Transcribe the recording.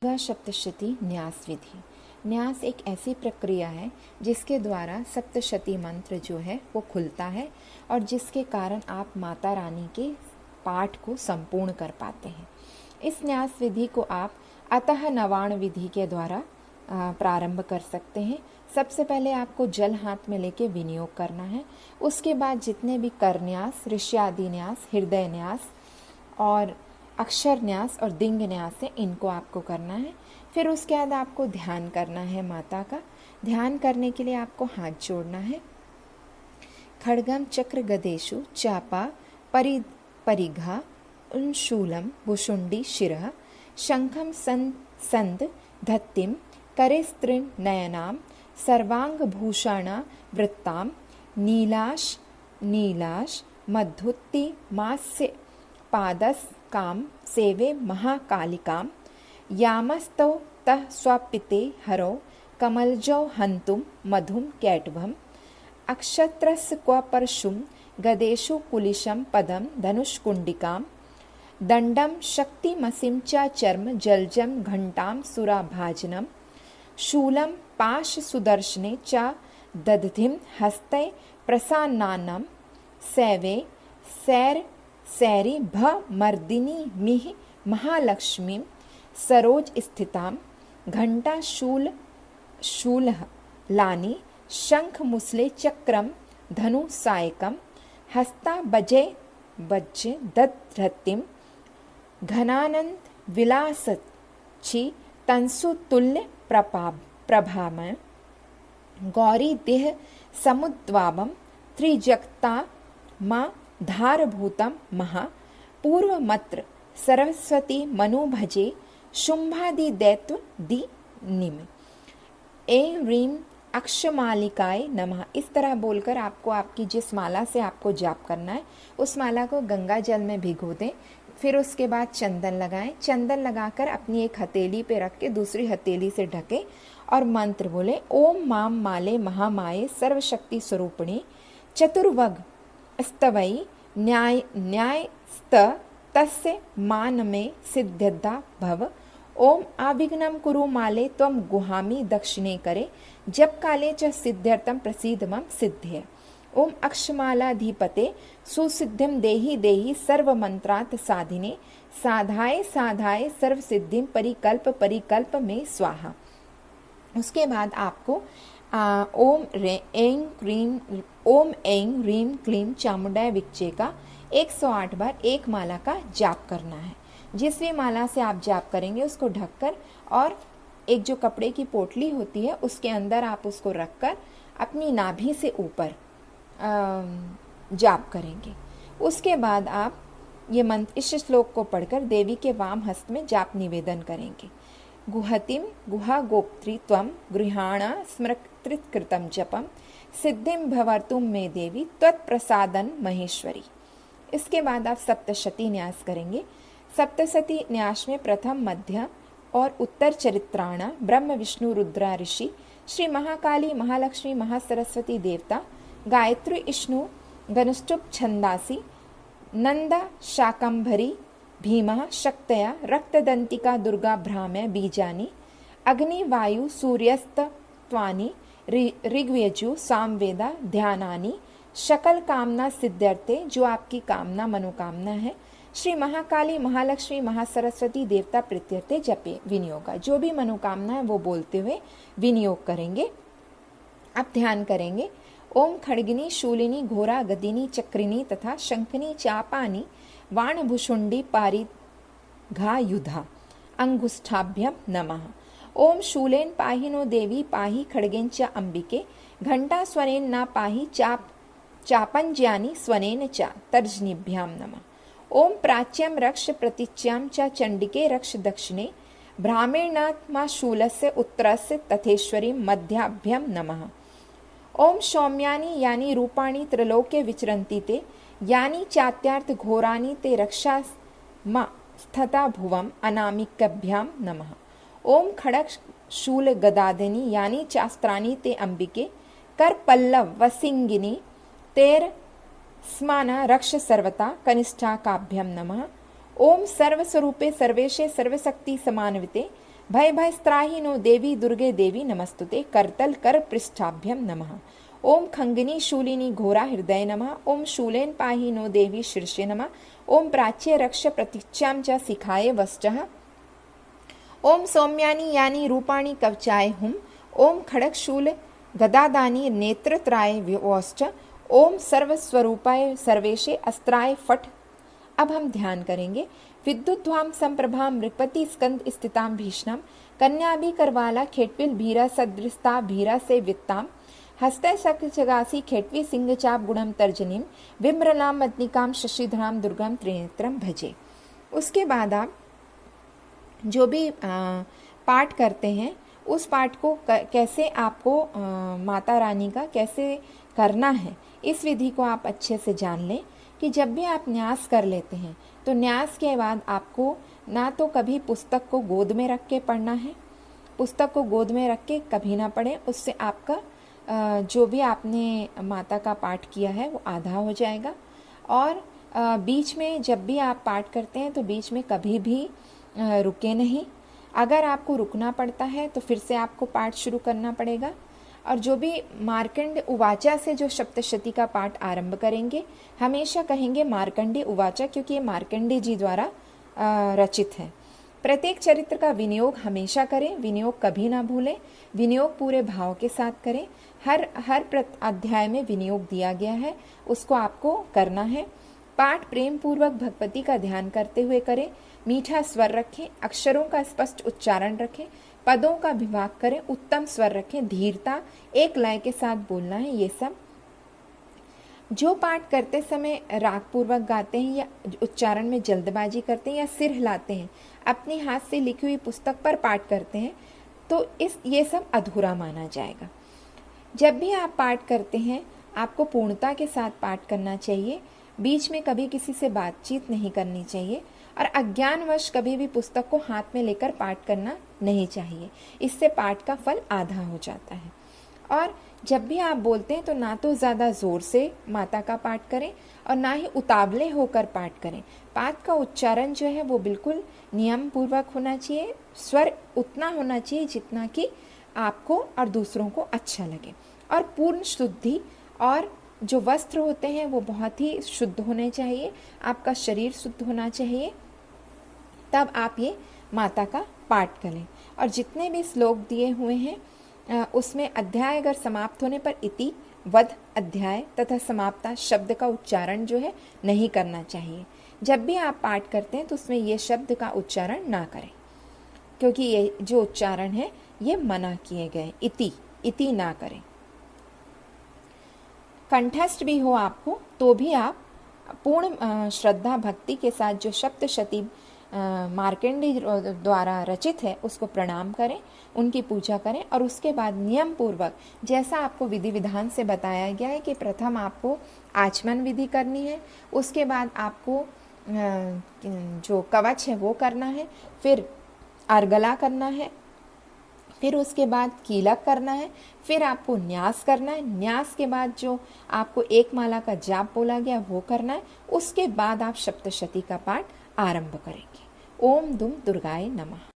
सप्तशती न्यास विधि। न्यास एक ऐसी प्रक्रिया है जिसके द्वारा सप्तशती मंत्र जो है वो खुलता है और जिसके कारण आप माता रानी के पाठ को संपूर्ण कर पाते हैं। इस न्यास विधि को आप अतः नवाण विधि के द्वारा प्रारंभ कर सकते हैं। सबसे पहले आपको जल हाथ में लेके विनियोग करना है। उसके बाद जितने भी कर न्यास, ऋष्यादि न्यास, हृदय न्यास और अक्षर न्यास और दिंग न्यास है, इनको आपको करना है। फिर उसके बाद आपको ध्यान करना है माता का। ध्यान करने के लिए आपको हाथ जोड़ना है। खड्गम चक्र गदेशु चापा परिघा शूलम भुषुंडी शिरः शंखम संद धत्तिम करे स्त्रीण नयनाम सर्वांग भूषणा वृत्ताम नीलाश मधुत्ति मास्य पादस काम सेवे महाकालिकाम यामस्तौ तः स्वापिते हरौ कमलजौ हन्तुम मधुम कैटभम अक्षत्रस्य क्वपरशुम गदेषु कुलिशम पदम धनुष्कुंडिकाम दंडम शक्तिमसिं च चर्म जलजम घंटाम सुराभाजनम शूलम पाश सुदर्शने च दधतिम हस्ते प्रसान्नानम सैवे सैरी भ मर्दिनी मिह महालक्ष्मी सरोज स्थिताम घंटा शूल लानी शंख मुसले चक्रम धनु सायकम हस्ता बजे दधृतिम घनानंद विलासची तंसु तुल्य प्रभामय गौरी देह समुद्वाबम त्रिजगता मा धारभूतम महा पूर्वमत्र सरस्वती मनुभजे शुंभादि दैत्व दि निम ऐं ह्रीं अक्षमालिकाय नमः। इस तरह बोलकर आपको आपकी जिस माला से आपको जाप करना है उस माला को गंगा जल में भिगो दें। फिर उसके बाद चंदन लगाएं। चंदन लगाकर अपनी एक हथेली पे रख के दूसरी हथेली से ढके और मंत्र बोले ओम माम माले महामाये सर्वशक्ति स्वरूपिणी चतुर्वग स्तवई न्यायस्त तस्य मान में सिद्ध्यदा भव ओम आविघ्नं कुरु माले त्वं गुहामि दक्षिणे करे जप काले च सिद्ध्यर्थं प्रसीदमं सिद्धये ओम अक्षमालाधिपते सुसिद्धिं देहि देहि सर्वमंत्रात् साधिने साधाय साधाय सर्वसिद्धिं परिकल्प में स्वाहा। उसके बाद आपको ओम ऐं ह्रीं क्लीं चामुंडाय विच्चे का 108 बार एक माला का जाप करना है। जिस भी माला से आप जाप करेंगे उसको ढककर और एक जो कपड़े की पोटली होती है उसके अंदर आप उसको रखकर अपनी नाभि से ऊपर जाप करेंगे। उसके बाद आप ये मंत्र इस श्लोक को पढ़कर देवी के वाम हस्त में जाप निवेदन करेंगे। गुहतिम गुहा गोप्त्री त्वं गृहाणा स्मृकृतं जपम सिद्धिं भवर्तुं मे देवी त्वत्प्रसादन महेश्वरी। इसके बाद आप सप्तशती न्यास करेंगे। सप्तशती न्यास में प्रथम मध्य और उत्तर चरित्राणा ब्रह्म विष्णु रुद्रा ऋषि श्री महाकाली महालक्ष्मी महासरस्वती देवता गायत्री विष्णु गनुष्टुप छंदासी नंदा शाकंभरी भीमा शक्तया रक्तदंतिका दुर्गा भ्राम्य बीजानी अग्नि वायु सूर्यस्तत्वानि ऋग्यजु सामवेदा ध्यानानि शकल कामना सिद्ध्यर्थे जो आपकी कामना मनोकामना है श्री महाकाली महालक्ष्मी महासरस्वती देवता प्रीत्यर्थे जपे विनियोगा। जो भी मनोकामना है वो बोलते हुए विनियोग करेंगे। अब ध्यान करेंगे ओम खड्गिनी शूलिनी घोरा गदिनी चक्रिनी तथा शंखनी चापानी वाणभुषुंडी पारिघायुधा अंगुष्ठाभ्यम नमः ओम शूलेन पाहि नो देवी पाहि खड्गेन च अंबिके घंटा स्वनेन न पाहि चापंज्यानि स्वनेन च तर्जनीभ्याम नमः ओम प्राच्यम रक्ष प्रतीच्याम च चंडिके रक्ष दक्षिणे भ्रामेणात्मा शूलस्य उत्तरस्य तथेश्वरी मध्याभ्यम नमः ओम सौम्यानि यानि रूपाणि त्रैलोक्य विचरन्ति ते यानि चात्यार्थ घोरानि ते रक्षा मा स्थिता भुवम अनामिकभ्याम नमः ओम खड़ग शूल गदादिनी यानि चास्त्राणि ते अंबिके कर पल्लव वसिंगिनी तेर स्माना रक्ष सर्वता कनिष्ठा काभ्यम नमः ओम सर्वस्वरूपे सर्वेशे सर्वशक्ति समान्विते भय भयस्त्राहिनो देवी दुर्गे देवी नमस्तुते करतल कर पृष्ठाभ्यम नमः। ओम खंगिनी शूलिनी घोरा हृदय नमः। ओम शूलेन पाहि नो देवी शीर्षे नमः। ओम प्राच्य रक्ष प्रतीक्षां च शिखाय वश्चः। ओम सौम्यानि यानि रूपाणि कवचाय हुम। ओम खड्गशूल गदादानि नेत्रत्राय वोश्च। ओम सर्वस्वरूपाय सर्वेशे अस्त्राय फट। अब हम ध्यान करेंगे। विद्युद्वाम संप्रभाम मृगपति स्कंद स्थिताम भीषणम कन्याभि करवाला खेटविल भीरा सदृस्ता भीरा से वित्ताम हस्ते सकचगासी खेटवी सिंह चाप गुणम तर्जनीम विम्रलाम मदनिकाम शशिधराम दुर्गम त्रिनेत्रम भजे। उसके बाद आप जो भी पाठ करते हैं उस पाठ को कैसे आपको माता रानी का कैसे करना है, इस विधि को आप अच्छे से जान लें कि जब भी आप न्यास कर लेते हैं तो न्यास के बाद आपको ना तो कभी पुस्तक को गोद में रख के पढ़ना है, पुस्तक को गोद में रख के कभी ना पढ़ें, उससे आपका जो भी आपने माता का पाठ किया है वो आधा हो जाएगा। और बीच में जब भी आप पाठ करते हैं तो बीच में कभी भी रुके नहीं। अगर आपको रुकना पड़ता है तो फिर से आपको पाठ शुरू करना पड़ेगा। और जो भी मार्कंड उवाचा से जो सप्तशती का पाठ आरंभ करेंगे हमेशा कहेंगे मार्कंडे उवाचा, क्योंकि ये मार्कंडे जी द्वारा रचित है। प्रत्येक चरित्र का विनियोग हमेशा करें, विनियोग कभी ना भूलें, विनियोग पूरे भाव के साथ करें। हर अध्याय में विनियोग दिया गया है, उसको आपको करना है। पाठ प्रेम पूर्वक भगवती का ध्यान करते हुए करें, मीठा स्वर रखें, अक्षरों का स्पष्ट उच्चारण रखें, पदों का विभाग करें, उत्तम स्वर रखें, धीरता, एक लय के साथ बोलना है। ये सब जो पाठ करते समय राग पूर्वक गाते हैं या उच्चारण में जल्दबाजी करते हैं या सिर हिलाते हैं, अपने हाथ से लिखी हुई पुस्तक पर पाठ करते हैं तो ये सब अधूरा माना जाएगा। जब भी आप पाठ करते हैं आपको पूर्णता के साथ पाठ करना चाहिए, बीच में कभी किसी से बातचीत नहीं करनी चाहिए और अज्ञानवश कभी भी पुस्तक को हाथ में लेकर पाठ करना नहीं चाहिए, इससे पाठ का फल आधा हो जाता है। और जब भी आप बोलते हैं तो ना तो ज़्यादा ज़ोर से माता का पाठ करें और ना ही उतावले होकर पाठ करें। पाठ का उच्चारण जो है वो बिल्कुल नियम पूर्वक होना चाहिए, स्वर उतना होना चाहिए जितना कि आपको और दूसरों को अच्छा लगे, और पूर्ण शुद्धि, और जो वस्त्र होते हैं वो बहुत ही शुद्ध होने चाहिए, आपका शरीर शुद्ध होना चाहिए, तब आप ये माता का पाठ करें। और जितने भी श्लोक दिए हुए हैं उसमें अध्याय अगर समाप्त होने पर इति वध अध्याय तथा समाप्ता शब्द का उच्चारण जो है नहीं करना चाहिए। जब भी आप पाठ करते हैं तो उसमें ये शब्द का उच्चारण ना करें, क्योंकि ये जो उच्चारण है ये मना किए गए, इति ना करें। कंठस्थ भी हो आपको तो भी आप पूर्ण श्रद्धा भक्ति के साथ जो सप्तशती मार्कंडेय द्वारा रचित है उसको प्रणाम करें, उनकी पूजा करें। और उसके बाद नियम पूर्वक जैसा आपको विधि विधान से बताया गया है कि प्रथम आपको आचमन विधि करनी है, उसके बाद आपको जो कवच है वो करना है, फिर अर्गला करना है, फिर उसके बाद कीलक करना है, फिर आपको न्यास करना है, न्यास के बाद जो आपको एक माला का जाप बोला गया वो करना है, उसके बाद आप सप्तशती का पाठ आरंभ करेंगे। ओम दुम दुर्गाय नमः।